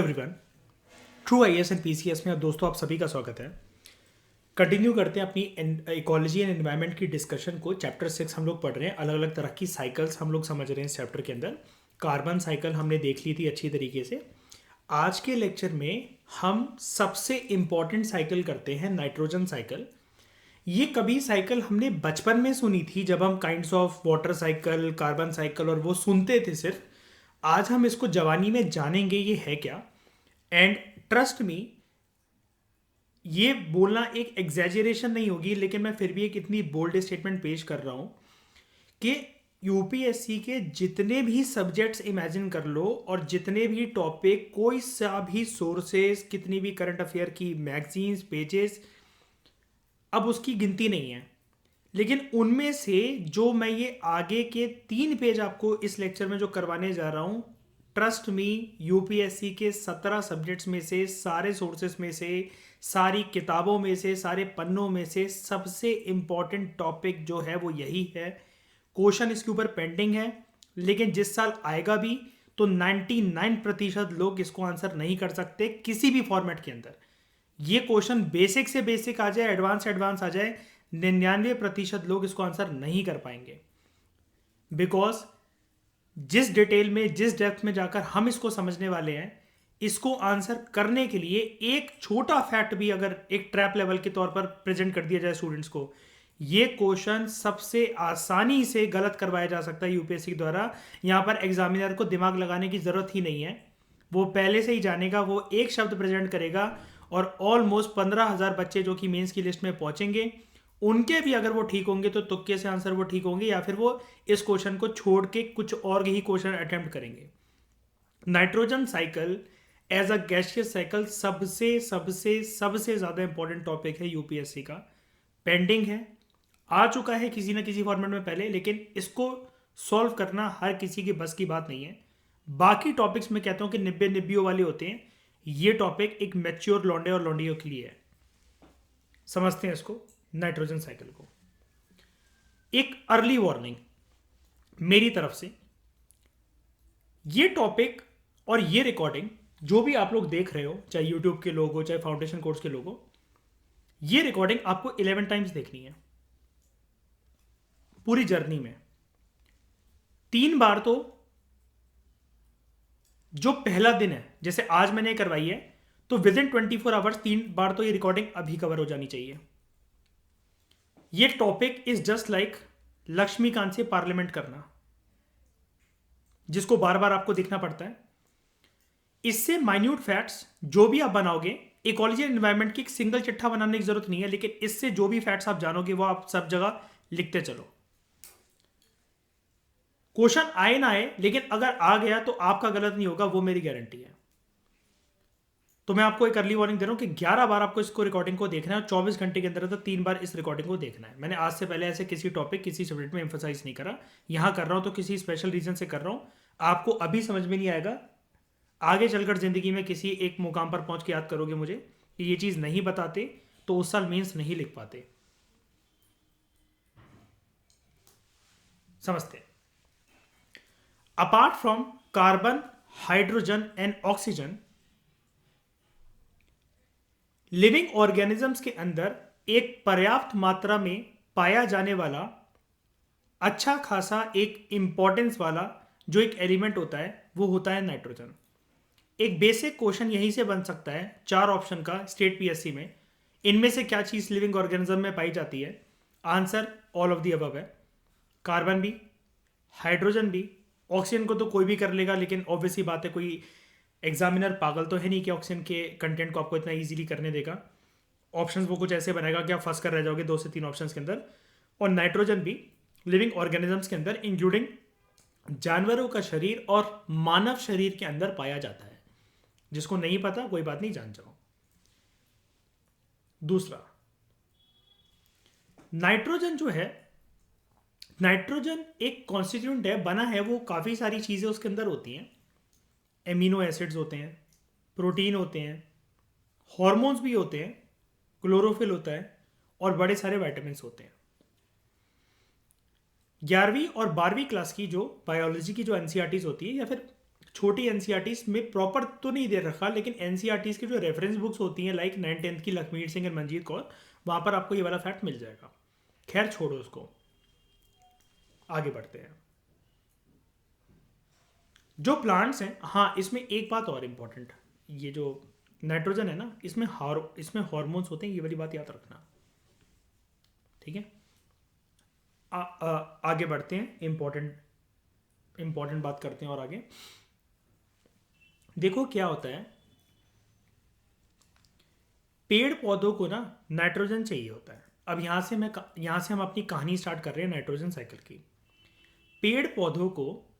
Everyone, true IAS and PCS में दोस्तों आप सभी का स्वागत है। कंटिन्यू करते हैं अपनी इकोलॉजी एंड एनवायरनमेंट की डिस्कशन को। चैप्टर 6 हम लोग पढ़ रहे हैं। अलग अलग तरह की साइकिल्स हम लोग समझ रहे हैं इस चैप्टर के अंदर। कार्बन साइकिल हमने देख ली थी अच्छी तरीके से। आज के लेक्चर में हम सबसे इम्पॉर्टेंट साइकिल करते हैं नाइट्रोजन साइकिल। ये कभी साइकिल हमने बचपन में सुनी थी जब हम kinds of water cycle, carbon cycle और वो सुनते थे सिर्फ। आज हम इसको जवानी में जानेंगे ये है क्या। एंड ट्रस्ट मी, ये बोलना एक एग्जैजरेशन नहीं होगी, लेकिन मैं फिर भी एक इतनी बोल्ड स्टेटमेंट पेश कर रहा हूं कि यूपीएससी के जितने भी सब्जेक्ट्स इमेजिन कर लो और जितने भी टॉपिक, कोई सा भी सोर्सेस, कितनी भी करंट अफेयर की मैगजीन्स, पेजेस, अब उसकी गिनती नहीं है। लेकिन उनमें से जो मैं ये आगे के 3 पेज आपको इस लेक्चर में जो करवाने जा रहा हूं, ट्रस्ट मी, यूपीएससी के 17 सब्जेक्ट्स में से, सारे सोर्सेस में से, सारी किताबों में से, सारे पन्नों में से सबसे इंपॉर्टेंट टॉपिक जो है वो यही है। क्वेश्चन इसके ऊपर पेंडिंग है, लेकिन जिस साल आएगा भी तो 99% लोग इसको आंसर नहीं कर सकते किसी भी फॉर्मेट के अंदर। ये क्वेश्चन बेसिक से बेसिक आ जाए, एडवांस से एडवांस आ जाए, 99% लोग इसको आंसर नहीं कर पाएंगे। बिकॉज जिस डिटेल में, जिस डेप्थ में जाकर हम इसको समझने वाले हैं, इसको आंसर करने के लिए एक छोटा फैक्ट भी अगर एक ट्रैप लेवल के तौर पर प्रेजेंट कर दिया जाए स्टूडेंट्स को, ये क्वेश्चन सबसे आसानी से गलत करवाया जा सकता है यूपीएससी द्वारा। यहां पर एग्जामिनर को दिमाग लगाने की जरूरत ही नहीं है, वो पहले से ही जानेगा। वो एक शब्द प्रेजेंट करेगा और ऑलमोस्ट 15,000 बच्चे जो कि मेंस की लिस्ट में पहुंचेंगे, उनके भी अगर वो ठीक होंगे तो तुक्के से आंसर वो ठीक होंगे, या फिर वो इस क्वेश्चन को छोड़ के कुछ और ही क्वेश्चन अटेम्प्ट करेंगे। Nitrogen cycle as a gaseous cycle सबसे सबसे सबसे ज्यादा इंपॉर्टेंट टॉपिक है यूपीएससी का। पेंडिंग है, आ चुका है किसी ना किसी फॉर्मेट में पहले, लेकिन इसको सॉल्व करना हर किसी की बस की बात नहीं है। बाकी टॉपिक्स में कहता हूं कि 90-90 वाले होते हैं, ये टॉपिक एक मैच्योर लौंडे और लौंडियों के लिए है। समझते हैं इसको, नाइट्रोजन साइकिल को। एक अर्ली वार्निंग मेरी तरफ से, ये टॉपिक और ये रिकॉर्डिंग जो भी आप लोग देख रहे हो, चाहे यूट्यूब के लोग हो, चाहे फाउंडेशन कोर्स के लोग हो, ये रिकॉर्डिंग आपको 11 टाइम्स देखनी है पूरी जर्नी में। 3 बार तो जो पहला दिन है, जैसे आज मैंने करवाई है, तो विद इन 24 आवर्स 3 बार तो ये रिकॉर्डिंग अभी कवर हो जानी चाहिए। ये topic is just like Laxmikanth से पार्लियामेंट करना, जिसको बार बार आपको देखना पड़ता है। इससे माइन्यूट फैक्ट्स जो भी आप बनाओगे, इकोलॉजी एंड एनवायरनमेंट की एक सिंगल चिट्ठा बनाने की जरूरत नहीं है, लेकिन इससे जो भी फैक्ट्स आप जानोगे वो आप सब जगह लिखते चलो। क्वेश्चन आए ना आए, लेकिन अगर आ गया तो आपका गलत नहीं होगा, वो मेरी गारंटी है। तो मैं आपको एक अर्ली वार्निंग दे रहा हूं कि 11 बार आपको इसको रिकॉर्डिंग को देखना है और 24 घंटे के अंदर तो 3 बार इस रिकॉर्डिंग को देखना है। मैंने आज से पहले ऐसे किसी टॉपिक, किसी सब्जेक्ट में एम्फोसाइज नहीं करा। यहां कर रहा हूं तो किसी स्पेशल रीजन से कर रहा हूं। आपको अभी समझ में नहीं आएगा, आगे चलकर जिंदगी में किसी एक मुकाम पर पहुंच के याद करोगे मुझे कि ये चीज नहीं बताते तो उस साल मेंस नहीं लिख पाते। समझते? Apart from carbon, hydrogen and oxygen, living organisms के अंदर एक पर्याप्त मात्रा में पाया जाने वाला अच्छा खासा एक इंपॉर्टेंस वाला जो एक एलिमेंट होता है वो होता है नाइट्रोजन। एक बेसिक क्वेश्चन यहीं से बन सकता है 4 ऑप्शन का स्टेट पीएससी में, इनमें से क्या चीज लिविंग ऑर्गेनिज्म में पाई जाती है? Answer all of the above है। कार्बन भी, हाइड्रोजन भी, ऑक्सीजन को तो कोई भी कर लेगा, लेकिन ऑब्वियसली बात है कोई एग्जामिनर पागल तो है नहीं कि ऑक्सीजन के कंटेंट को आपको इतना इजीली करने देगा। ऑप्शंस वो कुछ ऐसे बनाएगा कि आप फंस कर रह जाओगे 2 से 3 ऑप्शंस के अंदर। और नाइट्रोजन भी लिविंग ऑर्गेनिजम्स के अंदर, इंक्लूडिंग जानवरों का शरीर और मानव शरीर के अंदर पाया जाता है। जिसको नहीं पता कोई बात नहीं, जान जाओ। दूसरा, नाइट्रोजन जो है, नाइट्रोजन एक कॉन्स्टिट्यूएंट है, बना है वो काफ़ी सारी चीज़ें उसके अंदर होती हैं। एमिनो एसिड्स होते हैं, प्रोटीन होते हैं, हॉर्मोन्स भी होते हैं, क्लोरोफिल होता है और बड़े सारे विटामिन होते हैं। 11वीं और 12वीं क्लास की जो बायोलॉजी की जो एनसीईआरटीज होती है, या फिर छोटी एनसीईआरटीज में प्रॉपर तो नहीं दे रखा, लेकिन एनसीईआरटीज की जो रेफरेंस बुक्स होती हैं लाइक 9th-10th की लखमीर सिंह एंड मंजीत कौर, वहां पर आपको ये वाला फैक्ट मिल जाएगा। खैर छोड़ो उसको, आगे बढ़ते हैं। जो प्लांट्स हैं, हाँ इसमें एक बात और इम्पॉर्टेंट, ये जो नाइट्रोजन है ना, इसमें हार्मोन्स होते हैं, ये वाली बात याद रखना, ठीक है। आगे बढ़ते हैं, इंपॉर्टेंट बात करते हैं और आगे देखो क्या होता है। पेड़ पौधों को ना नाइट्रोजन चाहिए होता है। अब यहां से हम अपनी कहानी स्टार्ट कर रहे हैं नाइट्रोजन साइकिल की। पेड़ पौधों को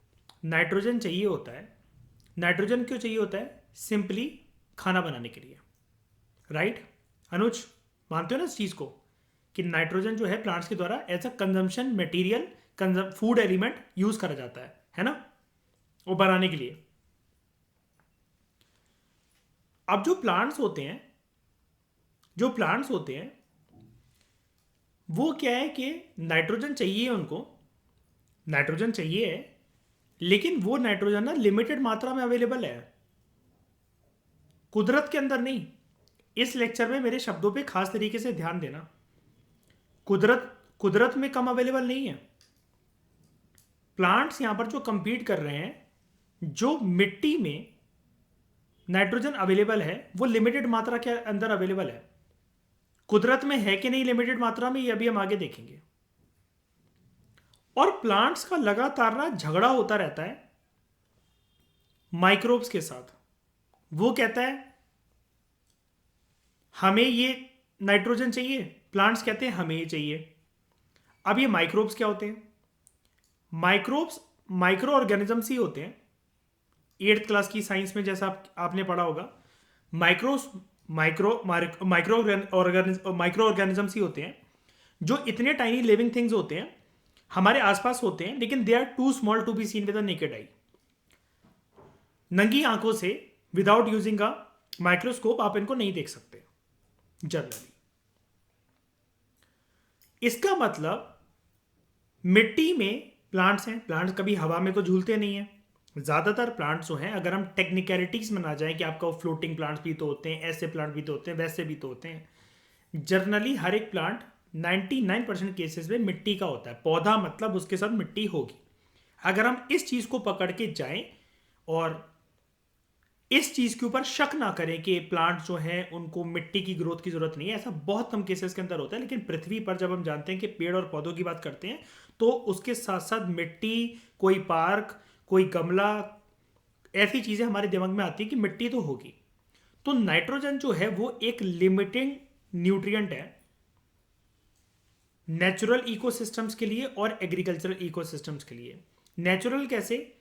नाइट्रोजन चाहिए होता है। नाइट्रोजन क्यों चाहिए होता है? सिंपली खाना बनाने के लिए, राइट अनुज, मानते हो ना इस चीज को कि नाइट्रोजन जो है प्लांट्स के द्वारा as a consumption material, food element use करा जाता है ना, वो बनाने के लिए। अब जो प्लांट्स होते हैं वो क्या है कि नाइट्रोजन चाहिए उनको, नाइट्रोजन चाहिए है, लेकिन वो नाइट्रोजन ना लिमिटेड मात्रा में अवेलेबल है, कुदरत के अंदर नहीं। इस लेक्चर में मेरे शब्दों पे खास तरीके से ध्यान देना। कुदरत में कम अवेलेबल नहीं है। प्लांट्स यहां पर जो कंपीट कर रहे हैं, जो मिट्टी में नाइट्रोजन अवेलेबल है वो लिमिटेड मात्रा के अंदर अवेलेबल है। कुदरत में है कि नहीं लिमिटेड मात्रा में, ये अभी हम आगे देखेंगे। और प्लांट्स का लगातार ना झगड़ा होता रहता है माइक्रोब्स के साथ। वो कहता है हमें ये नाइट्रोजन चाहिए, प्लांट्स कहते हैं हमें ये चाहिए। अब ये माइक्रोब्स क्या होते हैं? माइक्रोब्स माइक्रो ऑर्गेनिजम्स ही होते हैं। 8th क्लास की साइंस में जैसा आपने पढ़ा होगा, माइक्रो ऑर्गेनिजम्स ही होते हैं जो इतने टाइनी लिविंग थिंग्स होते हैं, हमारे आसपास होते हैं, लेकिन they are too small to be seen with the naked eye. नंगी आंखों से विदाउट यूजिंग अ माइक्रोस्कोप आप इनको नहीं देख सकते जनरली। इसका मतलब मिट्टी में प्लांट्स हैं, प्लांट्स कभी हवा में तो झूलते नहीं हैं। ज़्यादातर प्लांट्स जो हैं, अगर हम टेक्निकलिटीज में ना जाएं कि आपका फ्लोटिंग प्लांट्स भी तो होते हैं, ऐसे प्लांट भी तो होते हैं, वैसे भी तो होते हैं। जनरली हर एक प्लांट 99% केसेस में मिट्टी का होता है। पौधा मतलब उसके साथ मिट्टी होगी। अगर हम इस चीज़ को पकड़ के जाएं और इस चीज़ के ऊपर शक ना करें कि प्लांट जो हैं उनको मिट्टी की ग्रोथ की जरूरत नहीं है, ऐसा बहुत कम केसेस के अंदर होता है। लेकिन पृथ्वी पर जब हम जानते हैं कि पेड़ और पौधों की बात करते हैं, तो उसके साथ साथ मिट्टी, कोई पार्क, कोई गमला, ऐसी चीज़ें हमारे दिमाग में आती है कि मिट्टी तो होगी। तो नाइट्रोजन जो है वो एक लिमिटिंग न्यूट्रिएंट है नेचुरल इकोसिस्टम्स के लिए और एग्रीकल्चरल इकोसिस्टम्स के लिए। नेचुरल कैसे?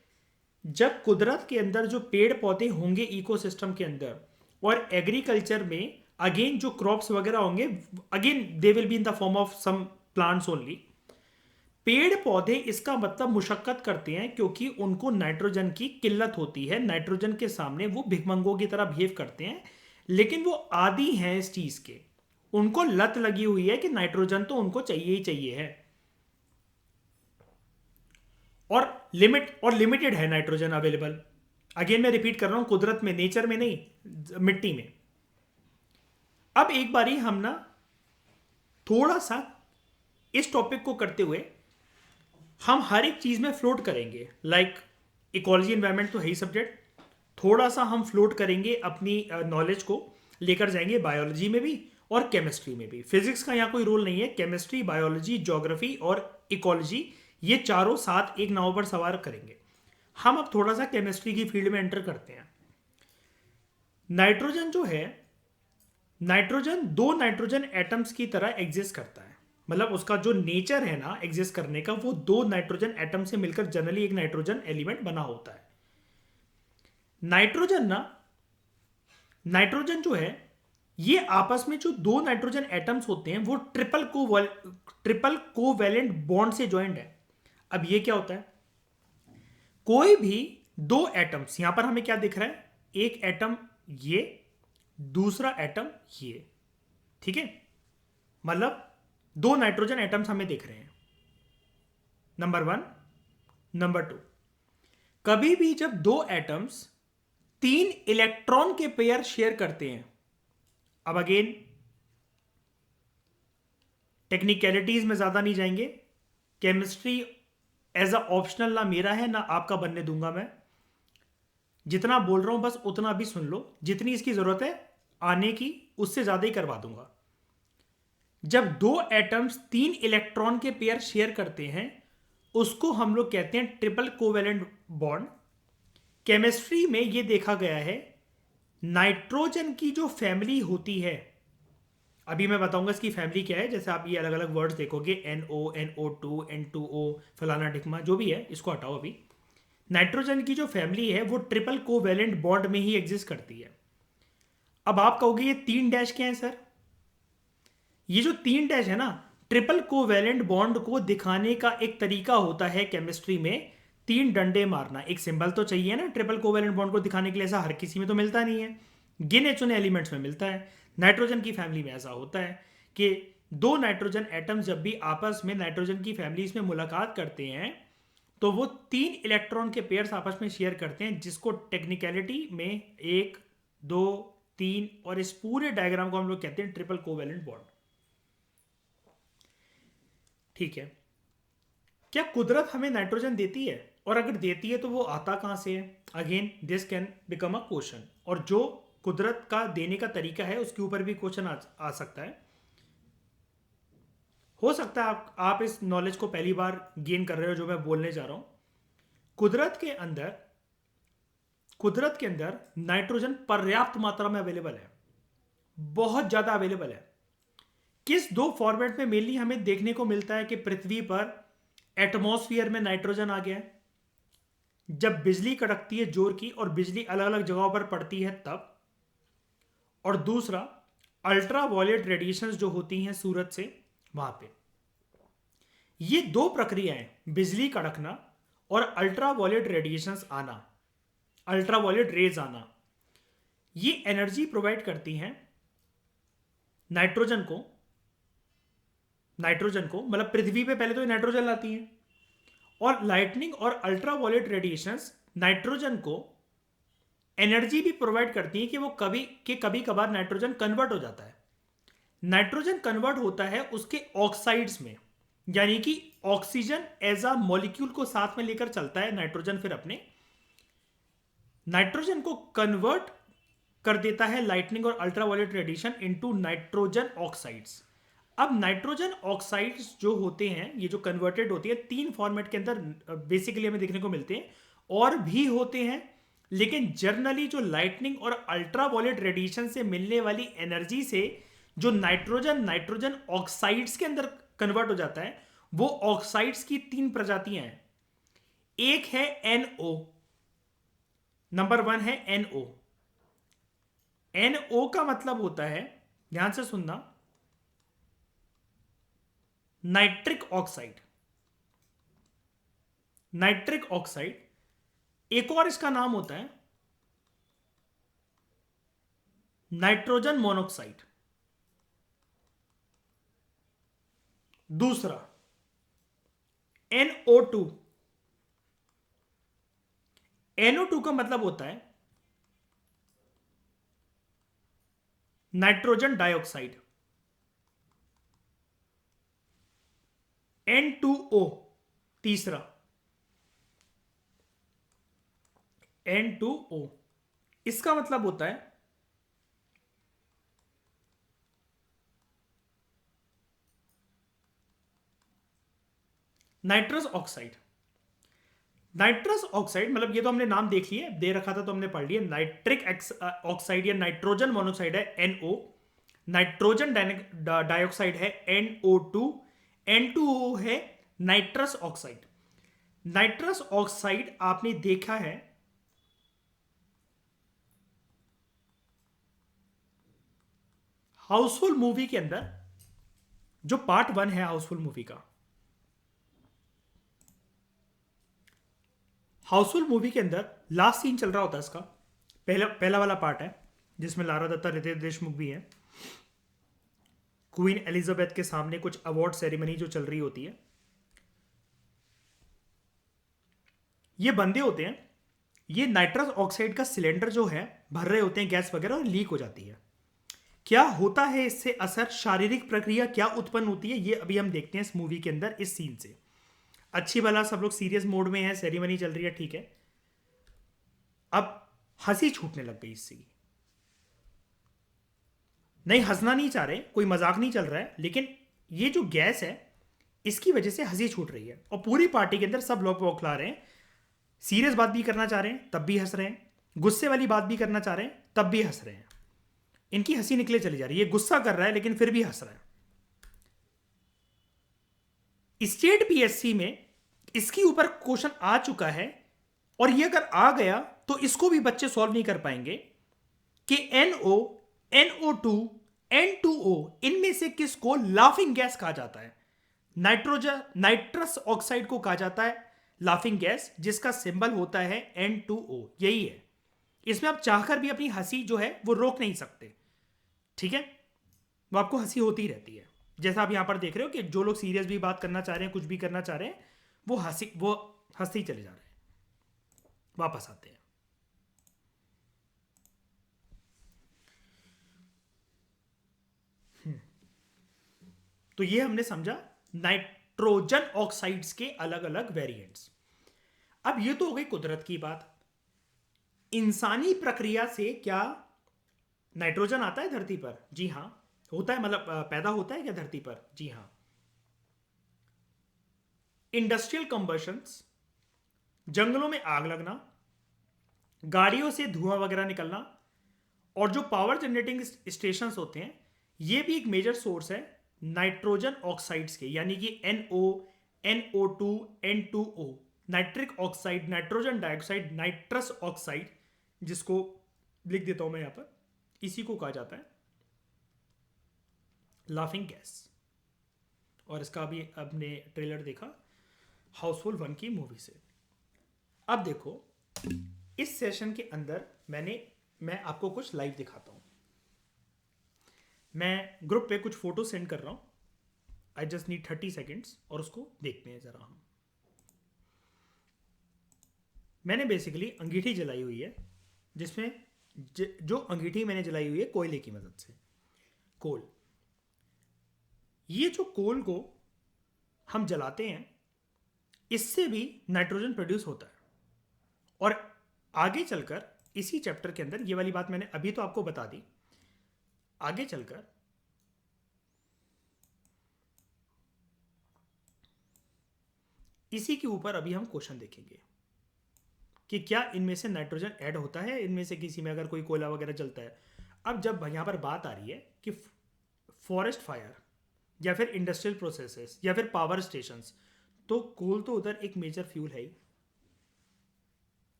जब कुदरत के अंदर जो पेड़ पौधे होंगे इकोसिस्टम के अंदर, और एग्रीकल्चर में अगेन जो क्रॉप्स वगैरह होंगे, again they will be in the form of some plants only. पेड़ पौधे इसका मतलब मुशक्कत करते हैं क्योंकि उनको नाइट्रोजन की किल्लत होती है। नाइट्रोजन के सामने वो भिखमंगों की तरह बिहेव करते हैं, लेकिन वो आदी हैं इस चीज के। उनको लत लगी हुई है कि नाइट्रोजन तो उनको चाहिए ही चाहिए है, और लिमिटेड है नाइट्रोजन अवेलेबल। अगेन मैं रिपीट कर रहा हूं, कुदरत में, नेचर में नहीं, मिट्टी में। अब एक बारी हम ना थोड़ा सा इस टॉपिक को करते हुए हम हर एक चीज में फ्लोट करेंगे। लाइक इकोलॉजी एनवायरनमेंट तो है ही सब्जेक्ट, थोड़ा सा हम फ्लोट करेंगे, अपनी नॉलेज को लेकर जाएंगे बायोलॉजी में भी और केमिस्ट्री में भी। फिजिक्स का यहाँ कोई रोल नहीं है। केमिस्ट्री, बायोलॉजी, ज्योग्राफी और इकोलॉजी, ये चारों साथ एक नाव पर सवार करेंगे। हम अब थोड़ा सा केमिस्ट्री की फील्ड में एंटर करते हैं। नाइट्रोजन जो है, नाइट्रोजन दो नाइट्रोजन एटम्स की तरह एग्जिस्ट करता है। मतलब उसका जो नेचर है ना एग्जिस्ट करने का, वो दो नाइट्रोजन एटम से मिलकर जनरली एक नाइट्रोजन एलिमेंट बना होता है। नाइट्रोजन जो है, ये आपस में जो दो नाइट्रोजन एटम्स होते हैं वो ट्रिपल कोवैलेंट बॉन्ड से ज्वाइंट है। अब ये क्या होता है? कोई भी दो एटम्स, यहां पर हमें क्या दिख रहा है? एक एटम ये, दूसरा एटम ये, ठीक है? मतलब दो नाइट्रोजन एटम्स हमें दिख रहे हैं, नंबर 1। नंबर 2, कभी भी जब दो एटम्स 3 इलेक्ट्रॉन के पेयर शेयर करते हैं, अब अगेन टेक्निकलिटीज में ज्यादा नहीं जाएंगे, केमिस्ट्री एज अ ऑप्शनल ना मेरा है ना आपका बनने दूंगा मैं। जितना बोल रहा हूं बस उतना भी सुन लो, जितनी इसकी जरूरत है आने की उससे ज्यादा ही करवा दूंगा। जब दो एटम्स 3 इलेक्ट्रॉन के पेयर शेयर करते हैं उसको हम लोग कहते हैं ट्रिपल कोवेलेंट बॉन्ड। केमिस्ट्री में यह देखा गया है नाइट्रोजन की जो फैमिली होती है, अभी मैं बताऊंगा इसकी फैमिली क्या है, जैसे आप ये अलग अलग वर्ड्स देखोगे NO, NO2, N2O, फलाना ढिकमा जो भी है इसको हटाओ। अभी नाइट्रोजन की जो फैमिली है वो ट्रिपल कोवेलेंट बॉन्ड में ही एग्जिस्ट करती है। अब आप कहोगे ये 3 डैश क्या है सर? ये जो 3 डैश है ना, ट्रिपल कोवेलेंट बॉन्ड को दिखाने का एक तरीका होता है केमिस्ट्री में, 3 डंडे मारना। एक सिंबल तो चाहिए ना ट्रिपल कोवेलेंट बॉन्ड को दिखाने के लिए, ऐसा हर किसी में तो मिलता नहीं है, गिने चुने एलिमेंट्स में मिलता है। नाइट्रोजन की फैमिली में ऐसा होता है कि दो नाइट्रोजन एटम्स जब भी आपस में नाइट्रोजन की फैमिलीज में मुलाकात करते हैं तो वो 3 इलेक्ट्रॉन के पेयर्स आपस में शेयर करते हैं, जिसको टेक्निकलिटी में 1, 2, 3 और इस पूरे डायग्राम को हम लोग कहते हैं ट्रिपल कोवेलेंट बॉन्ड। ठीक है, क्या कुदरत हमें नाइट्रोजन देती है? और अगर देती है तो वो आता कहां से है? Again this can become a question, और जो कुदरत का देने का तरीका है उसके ऊपर भी क्वेश्चन आ सकता है। हो सकता है आप इस नॉलेज को पहली बार गेन कर रहे हो जो मैं बोलने जा रहा हूं। कुदरत के अंदर नाइट्रोजन पर्याप्त मात्रा में अवेलेबल है, बहुत ज्यादा अवेलेबल है। किस दो फॉर्मेट में मेनली हमें देखने को मिलता है कि पृथ्वी पर एटमॉस्फेयर में नाइट्रोजन आ गया है? जब बिजली कड़कती है जोर की और बिजली अलग अलग जगहों पर पड़ती है तब। और दूसरा अल्ट्रा वायलेट रेडिएशंस जो होती हैं सूरज से, वहां पे। ये दो प्रक्रियाएं, बिजली कड़कना और अल्ट्रा वायलेट रेडिएशंस आना, अल्ट्रा वायलेट रेज आना, ये एनर्जी प्रोवाइड करती हैं नाइट्रोजन को। मतलब पृथ्वी पे पहले तो नाइट्रोजन लाती हैं, और लाइटनिंग और अल्ट्रा वायलेट रेडिएशंस नाइट्रोजन को एनर्जी भी प्रोवाइड करती हैं कि वो कभी कभार नाइट्रोजन कन्वर्ट हो जाता है। नाइट्रोजन कन्वर्ट होता है उसके ऑक्साइड्स में, यानी कि ऑक्सीजन एज अ मॉलिक्यूल को साथ में लेकर चलता है नाइट्रोजन, फिर अपने नाइट्रोजन को कन्वर्ट कर देता है लाइटनिंग और ultraviolet radiation into nitrogen oxides. अब नाइट्रोजन ऑक्साइड्स जो होते हैं, ये जो कन्वर्टेड होती है, 3 फॉर्मेट के अंदर बेसिकली हमें देखने को मिलते हैं, और भी होते हैं, लेकिन जनरली जो लाइटनिंग और अल्ट्रावायलेट रेडिएशन से मिलने वाली एनर्जी से जो नाइट्रोजन ऑक्साइड्स के अंदर कन्वर्ट हो जाता है, वो ऑक्साइड्स की 3 प्रजातियां हैं। एक है NO, नंबर 1 है NO। NO का मतलब होता है, ध्यान से सुनना, नाइट्रिक ऑक्साइड। Nitric oxide. एक और इसका नाम होता है नाइट्रोजन मोनोक्साइड। दूसरा NO2। NO2 का मतलब होता है नाइट्रोजन डाइऑक्साइड। N2O तीसरा, N2O, इसका मतलब होता है नाइट्रस ऑक्साइड। नाइट्रस ऑक्साइड मतलब ये तो हमने नाम देख लिए, दे रखा था तो हमने पढ़ लिया। नाइट्रिक ऑक्साइड या नाइट्रोजन मोनोक्साइड है NO, नाइट्रोजन डाइऑक्साइड है NO2, N2O है नाइट्रस ऑक्साइड। नाइट्रस ऑक्साइड आपने देखा है हाउसफुल मूवी के अंदर, जो पार्ट 1 है हाउसफुल मूवी का। हाउसफुल मूवी के अंदर लास्ट सीन चल रहा होता है इसका, पहला वाला पार्ट है जिसमें लारा दत्ता, रितेश देशमुख भी है। क्वीन एलिजाबेथ के सामने कुछ अवार्ड सेरेमनी जो चल रही होती है, ये बंदे होते हैं ये नाइट्रस ऑक्साइड का सिलेंडर जो है भर रहे होते हैं गैस वगैरह और लीक हो जाती है। क्या होता है इससे असर, शारीरिक प्रक्रिया क्या उत्पन्न होती है, ये अभी हम देखते हैं इस मूवी के अंदर इस सीन से। अच्छी भला सब लोग सीरियस मोड में है, सेरेमनी चल रही है, ठीक है। अब हंसी छूटने लग गई इससे। नहीं, हंसना नहीं चाह रहे, कोई मजाक नहीं चल रहा है, लेकिन ये जो गैस है इसकी वजह से हंसी छूट रही है। और पूरी पार्टी के अंदर सब लोग बौखला रहे हैं, सीरियस बात भी करना चाह रहे हैं तब भी हंस रहे हैं, गुस्से वाली बात भी करना चाह रहे हैं तब भी हंस रहे हैं। इनकी हंसी निकले चली जा रही है। ये गुस्सा कर रहा है लेकिन फिर भी हंस रहा है। स्टेट पीएससी में इसके ऊपर क्वेश्चन आ चुका है, और ये अगर आ गया तो इसको भी बच्चे सॉल्व नहीं कर पाएंगे कि NO, NO2, N2O इनमें से किसको लाफिंग गैस कहा जाता है। नाइट्रस ऑक्साइड को कहा जाता है लाफिंग गैस, जिसका सिंबल होता है N2O। यही है। इसमें आप चाहकर भी अपनी हंसी जो है वो रोक नहीं सकते, ठीक है। वो आपको हंसी होती ही रहती है। जैसा आप यहां पर देख रहे हो कि जो लोग सीरियस भी बात करना चाह रहे हैं, कुछ भी करना चाह रहे हैं, वो हंसते ही चले जा रहे हैं, वापस आते हैं। तो ये हमने समझा नाइट्रोजन ऑक्साइड्स के अलग अलग वेरिएंट्स। अब ये तो हो गई कुदरत की बात। इंसानी प्रक्रिया से क्या नाइट्रोजन आता है धरती पर? जी हां, होता है। मतलब पैदा होता है क्या धरती पर? जी हां। इंडस्ट्रियल कंबशंस, जंगलों में आग लगना, गाड़ियों से धुआं वगैरह निकलना, और जो पावर जनरेटिंग स्टेशंस होते हैं, ये भी एक मेजर सोर्स है नाइट्रोजन ऑक्साइड्स के, यानी कि NO, NO2, N2O, nitric oxide, nitrogen dioxide, nitrous oxide, जिसको लिख देता हूं मैं यहां पर, इसी को कहा जाता है लाफिंग गैस। और इसका भी आपने ट्रेलर देखा हाउसफुल 1 की मूवी से। अब देखो, इस सेशन के अंदर मैं आपको कुछ लाइव दिखाता हूं। मैं ग्रुप पे कुछ फोटो सेंड कर रहा हूं। आई जस्ट नीड 30 सेकेंड्स, और उसको देखते हैं जरा हम। मैंने बेसिकली अंगीठी जलाई हुई है, जिसमें जो अंगीठी मैंने जलाई हुई है कोयले की मदद से, कोल। ये जो कोल को हम जलाते हैं, इससे भी नाइट्रोजन प्रोड्यूस होता है। और आगे चलकर इसी चैप्टर के अंदर, ये वाली बात मैंने अभी तो आपको बता दी, आगे चलकर इसी के ऊपर अभी हम क्वेश्चन देखेंगे कि क्या इनमें से नाइट्रोजन ऐड होता है, इनमें से किसी में अगर कोई कोयला वगैरह जलता है। अब जब यहां पर बात आ रही है कि फॉरेस्ट फायर या फिर इंडस्ट्रियल प्रोसेसेस या फिर पावर स्टेशंस, तो कोल तो उधर एक मेजर फ्यूल है ही।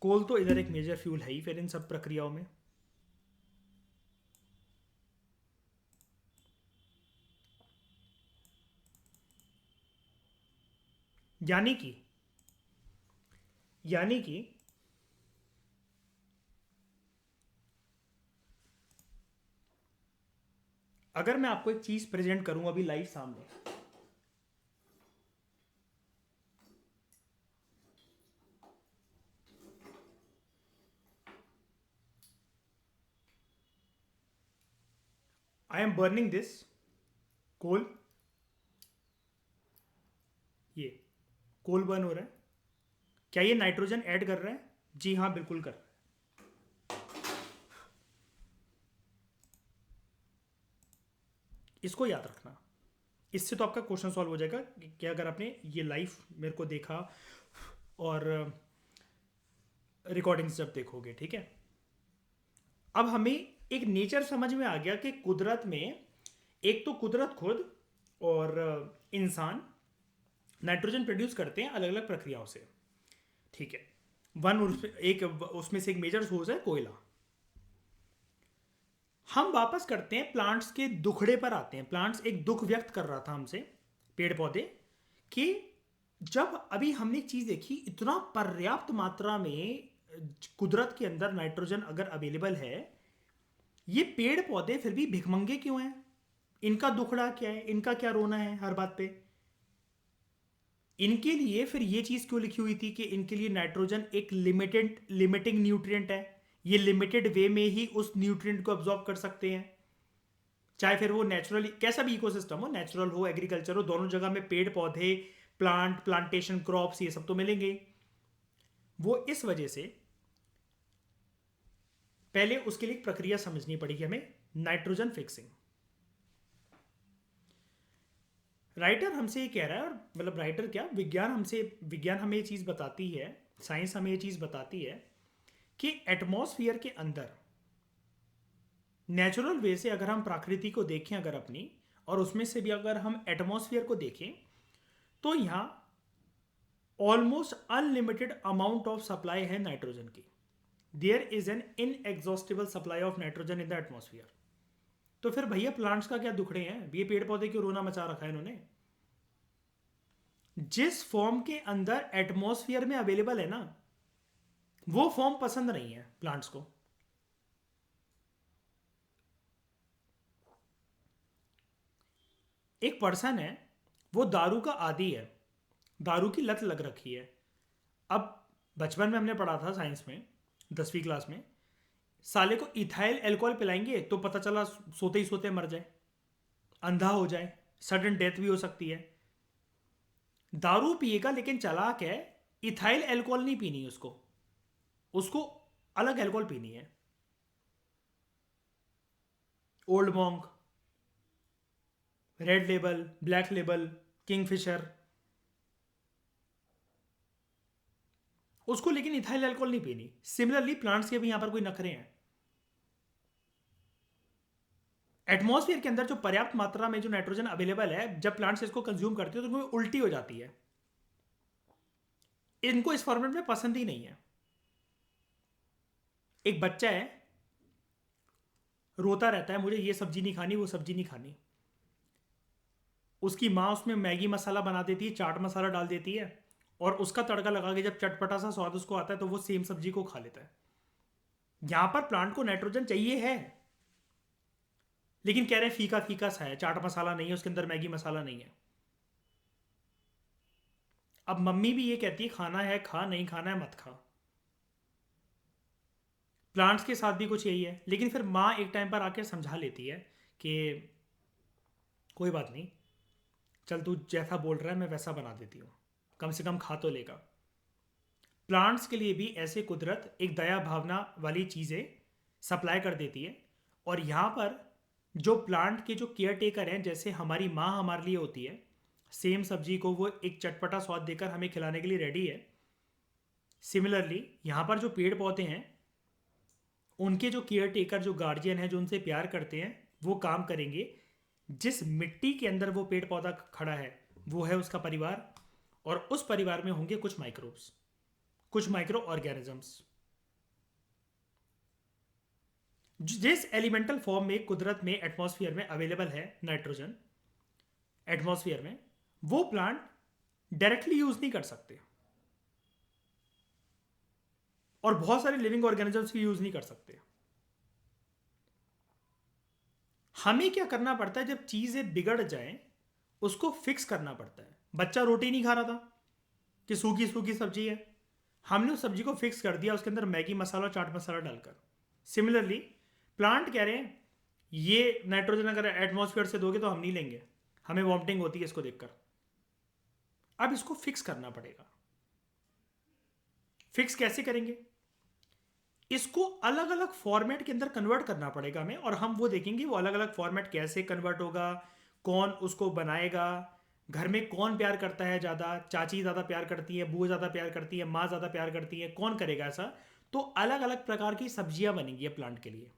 कोल तो इधर एक मेजर फ्यूल है ही फिर इन सब प्रक्रियाओं में। यानी कि अगर मैं आपको एक चीज प्रेजेंट करूं अभी लाइव सामने, आई एम बर्निंग दिस कोल, ये कोल बर्न हो रहा है। क्या ये नाइट्रोजन ऐड कर रहा है? जी हाँ, बिल्कुल कर रहा है। इसको याद रखना, इससे तो आपका क्वेश्चन सॉल्व हो जाएगा कि अगर आपने ये लाइव मेरे को देखा और रिकॉर्डिंग्स जब देखोगे, ठीक है। अब हमें एक नेचर समझ में आ गया कि कुदरत में एक तो कुदरत खुद और इंसान नाइट्रोजन प्रोड्यूस करते हैं अलग अलग प्रक्रियाओं से, ठीक है। उसमें से एक मेजर सोर्स है कोयला। हम वापस करते हैं प्लांट्स के दुखड़े पर आते हैं। प्लांट्स एक दुख व्यक्त कर रहा था हमसे, पेड़ पौधे, कि जब अभी हमने चीज देखी इतना पर्याप्त मात्रा में कुदरत के अंदर नाइट्रोजन अगर अवेलेबल है, ये पेड़ पौधे फिर भी भिखमंगे क्यों हैं? इनका दुखड़ा क्या है? इनका क्या रोना है हर बात पे? इनके लिए फिर ये चीज़ क्यों लिखी हुई थी कि इनके लिए नाइट्रोजन एक लिमिटिंग न्यूट्रिएंट है, ये लिमिटेड वे में ही उस न्यूट्रिएंट को अब्जॉर्ब कर सकते हैं, चाहे फिर वो नेचुरली कैसा भी इकोसिस्टम हो, नेचुरल हो एग्रीकल्चर हो, दोनों जगह में पेड़ पौधे प्लांटेशन क्रॉप्स ये सब तो मिलेंगे। वो इस वजह से पहले उसके लिए एक प्रक्रिया समझनी पड़ेगी हमें, नाइट्रोजन फिक्सिंग। राइटर हमसे ये कह रहा है, और मतलब राइटर क्या, विज्ञान हमें ये चीज़ बताती है, साइंस हमें ये चीज़ बताती है कि एटमॉस्फेयर के अंदर नेचुरल वे से अगर हम प्रकृति को देखें अगर अपनी, और उसमें से भी अगर हम एटमॉस्फेयर को देखें, तो यहाँ almost unlimited amount of supply है नाइट्रोजन की। There is an inexhaustible supply of nitrogen in the atmosphere. तो फिर भैया प्लांट्स का क्या दुखड़े हैं, ये पेड़ पौधे क्यों रोना मचा रखा है इन्होंने? जिस फॉर्म के अंदर एटमॉस्फेयर में अवेलेबल है ना, वो फॉर्म पसंद नहीं है प्लांट्स को। एक पर्सन है, वो दारू का आदी है, दारू की लत लग रखी है। अब बचपन में हमने पढ़ा था साइंस में 10वीं क्लास में, साले को इथाइल अल्कोहल पिलाएंगे तो पता चला सोते ही सोते मर जाए, अंधा हो जाए, सडन डेथ भी हो सकती है। दारू पिएगा लेकिन चालाक है, इथाइल अल्कोहल नहीं पीनी है उसको, उसको अलग अल्कोहल पीनी है, old monk, red label, black label, Kingfisher, उसको लेकिन इथाइल अल्कोहल नहीं पीनी। सिमिलरली प्लांट्स के भी यहां पर कोई नखरे हैं। एटमॉस्फेयर के अंदर जो पर्याप्त मात्रा में जो नाइट्रोजन अवेलेबल है, जब प्लांट्स इसको कंज्यूम करते हैं तो उनको उल्टी हो जाती है, इनको इस फॉर्मेट में पसंद ही नहीं है। एक बच्चा है, रोता रहता है मुझे ये सब्जी नहीं खानी, वो सब्जी नहीं खानी, उसकी माँ उसमें मैगी मसाला बना देती है, चाट मसाला डाल देती है, और उसका तड़का लगा के जब चटपटा सा स्वाद उसको आता है तो वो सेम सब्जी को खा लेता है। यहां पर प्लांट को नाइट्रोजन चाहिए है, लेकिन कह रहे हैं फीका फीका सा है, चाट मसाला नहीं है उसके अंदर, मैगी मसाला नहीं है। अब मम्मी भी ये कहती है खाना है खा, नहीं खाना है मत खा। प्लांट्स के साथ भी कुछ यही है, लेकिन फिर माँ एक टाइम पर आकर समझा लेती है कि कोई बात नहीं, चल तू जैसा बोल रहा है मैं वैसा बना देती हूँ, कम से कम खा तो लेगा। प्लांट्स के लिए भी ऐसे कुदरत एक दया भावना वाली चीज़ें सप्लाई कर देती है। और यहाँ पर जो प्लांट के जो केयर टेकर हैं, जैसे हमारी माँ हमारे लिए होती है, सेम सब्जी को वो एक चटपटा स्वाद देकर हमें खिलाने के लिए रेडी है। सिमिलरली यहाँ पर जो पेड़ पौधे हैं, उनके जो केयर टेकर, जो गार्जियन हैं, जो उनसे प्यार करते हैं, वो काम करेंगे। जिस मिट्टी के अंदर वो पेड़ पौधा खड़ा है वो है उसका परिवार, और उस परिवार में होंगे कुछ माइक्रोब्स, कुछ माइक्रो ऑर्गेनिजम्स। जिस एलिमेंटल फॉर्म में कुदरत में एटमॉस्फेयर में अवेलेबल है नाइट्रोजन एटमॉस्फेयर में, वो प्लांट डायरेक्टली यूज नहीं कर सकते, और बहुत सारे लिविंग ऑर्गेनिजम्स भी यूज नहीं कर सकते। हमें क्या करना पड़ता है, जब चीजें बिगड़ जाएं उसको फिक्स करना पड़ता है। बच्चा रोटी नहीं खा रहा था कि सूखी सूखी सब्जी है, हमने उस सब्जी को फिक्स कर दिया उसके अंदर मैगी मसाला चाट मसाला डालकर। सिमिलरली प्लांट कह रहे हैं ये नाइट्रोजन अगर एटमॉस्फेयर से दोगे तो हम नहीं लेंगे, हमें वॉमिटिंग होती है इसको देखकर। अब इसको फिक्स करना पड़ेगा। फिक्स कैसे करेंगे? इसको अलग अलग फॉर्मेट के अंदर कन्वर्ट करना पड़ेगा हमें, और हम वो देखेंगे वो अलग अलग फॉर्मेट कैसे कन्वर्ट होगा, कौन उसको बनाएगा, घर में कौन प्यार करता है ज़्यादा, चाची ज़्यादा प्यार करती है, बुआ ज़्यादा प्यार करती है, माँ ज़्यादा प्यार करती है, कौन करेगा ऐसा। तो अलग अलग प्रकार की सब्जियां बनेंगी प्लांट के लिए।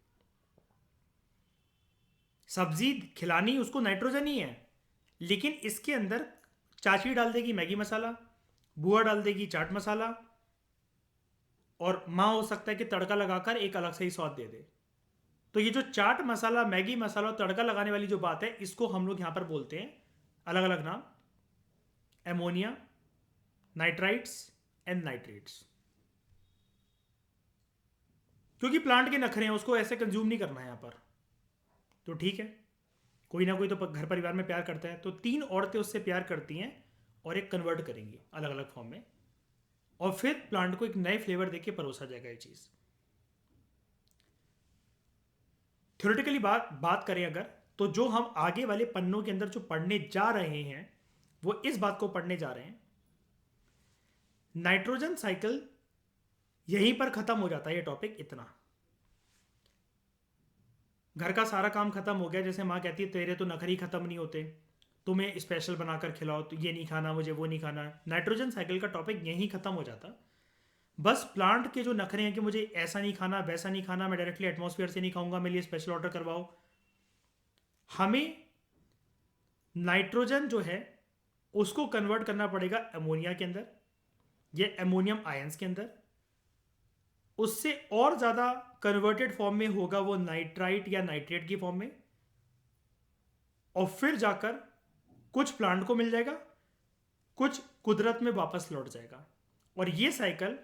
सब्जी खिलानी उसको नाइट्रोजन ही है, लेकिन इसके अंदर चाची डाल देगी मैगी मसाला, बुआ डाल देगी चाट मसाला, और माँ हो सकता है कि तड़का लगाकर एक अलग से ही स्वाद दे दे। तो ये जो चाट मसाला, मैगी मसाला और तड़का लगाने वाली जो बात है, इसको हम लोग यहां पर बोलते हैं अलग अलग नाम, एमोनिया, नाइट्राइट्स एंड नाइट्रेट्स। क्योंकि प्लांट के नखरे हैं, उसको ऐसे कंज्यूम नहीं करना है यहां पर, तो ठीक है, कोई ना कोई तो घर परिवार में प्यार करता है। तो 3 औरतें उससे प्यार करती हैं और एक कन्वर्ट करेंगे अलग अलग फॉर्म में, और फिर प्लांट को एक नए फ्लेवर देके परोसा जाएगा ये चीज़। थ्योरेटिकली बात करें अगर, तो जो हम आगे वाले पन्नों के अंदर जो पढ़ने जा रहे हैं वो इस बात को पढ़ने जा रहे हैं, नाइट्रोजन साइकिल यहीं पर खत्म हो जाता है। ये टॉपिक इतना, घर का सारा काम खत्म हो गया, जैसे माँ कहती है तेरे तो नखरी खत्म नहीं होते, तुम्हें स्पेशल बनाकर खिलाओ, तो ये नहीं खाना मुझे, वो नहीं खाना। नाइट्रोजन साइकिल का टॉपिक यहीं खत्म हो जाता। बस प्लांट के जो नखरे हैं कि मुझे ऐसा नहीं खाना, वैसा नहीं खाना, मैं डायरेक्टली एटमॉस्फेयर से नहीं खाऊंगा, मेरे लिए स्पेशल ऑर्डर करवाओ। हमें नाइट्रोजन जो है उसको कन्वर्ट करना पड़ेगा अमोनिया के अंदर, ये अमोनियम आयंस के अंदर। उससे और ज्यादा कन्वर्टेड फॉर्म में होगा वो नाइट्राइट या नाइट्रेट की फॉर्म में, और फिर जाकर कुछ प्लांट को मिल जाएगा, कुछ कुदरत में वापस लौट जाएगा। और ये साइकिल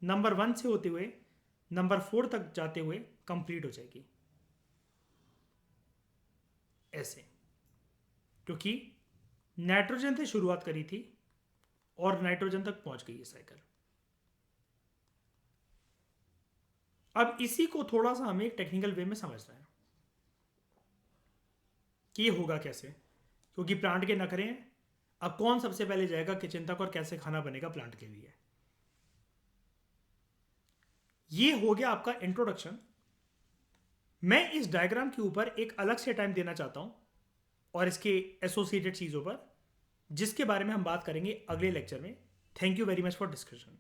नंबर 1 से होते हुए नंबर 4 तक जाते हुए कंप्लीट हो जाएगी ऐसे, क्योंकि नाइट्रोजन से शुरुआत करी थी और नाइट्रोजन तक पहुंच गई ये साइकिल। अब इसी को थोड़ा सा हमें एक टेक्निकल वे में समझना है कि ये होगा कैसे, क्योंकि प्लांट के नखरे हैं। अब कौन सबसे पहले जाएगा किचन तक और कैसे खाना बनेगा प्लांट के लिए। ये हो गया आपका इंट्रोडक्शन। मैं इस डायग्राम के ऊपर एक अलग से टाइम देना चाहता हूं और इसके एसोसिएटेड चीजों पर, जिसके बारे में हम बात करेंगे अगले लेक्चर में। Thank you very much for discussion.